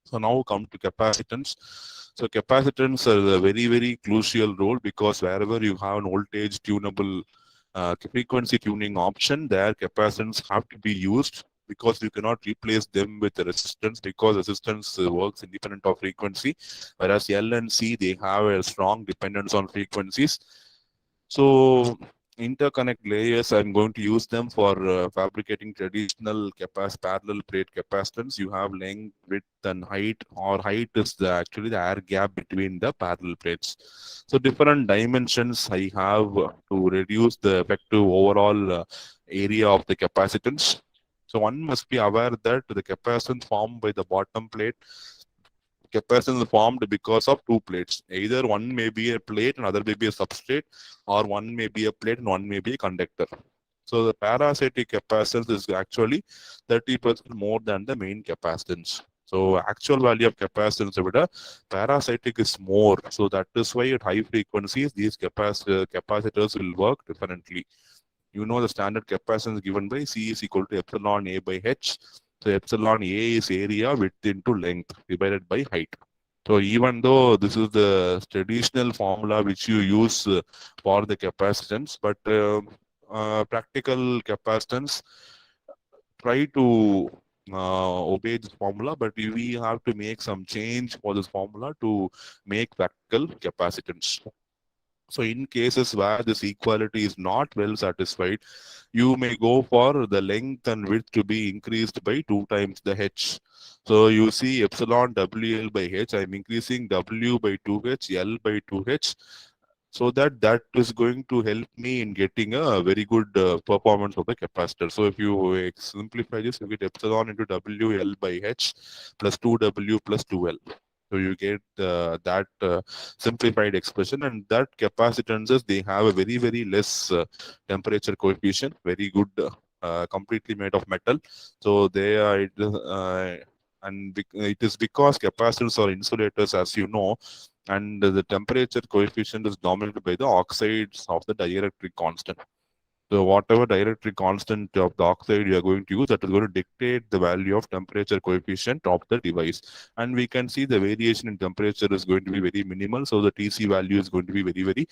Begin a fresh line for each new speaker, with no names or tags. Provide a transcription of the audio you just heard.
So now come to capacitance. So capacitance is a very, very crucial role because wherever you have an voltage tunable frequency tuning option, there capacitance have to be used because you cannot replace them with the resistance because resistance works independent of frequency, whereas L and C, they have a strong dependence on frequencies. So interconnect layers, I'm going to use them for fabricating traditional parallel plate capacitance. You have length, width, and height, or height is actually the air gap between the parallel plates. So different dimensions I have to reduce the effective overall area of the capacitance. So one must be aware that the capacitance formed by the bottom plate, capacitance is formed because of two plates. Either one may be a plate and other may be a substrate, or one may be a plate and one may be a conductor. So the parasitic capacitance is actually 30% more than the main capacitance. So actual value of capacitance with a parasitic is more. So that is why at high frequencies these capacitors will work differently. You know the standard capacitance given by C is equal to epsilon A by H. So epsilon A is area width into length divided by height. So even though this is the traditional formula which you use for the capacitance, but practical capacitance try to obey this formula, but we have to make some change for this formula to make practical capacitance. So in cases where this equality is not well satisfied, you may go for the length and width to be increased by 2 times the h. So you see epsilon WL by h, I'm increasing W by 2h, L by 2h, so that is going to help me in getting a very good performance of the capacitor. So if you simplify this, you get epsilon into WL by h plus 2W plus 2L. So you get that simplified expression, and that capacitances, they have a very, very less temperature coefficient, very good, completely made of metal. So they are it is because capacitors are insulators, as you know, and the temperature coefficient is dominated by the oxides of the dielectric constant. So whatever dielectric constant of the oxide you are going to use, that is going to dictate the value of temperature coefficient of the device. And we can see the variation in temperature is going to be very minimal. So the TC value is going to be very, very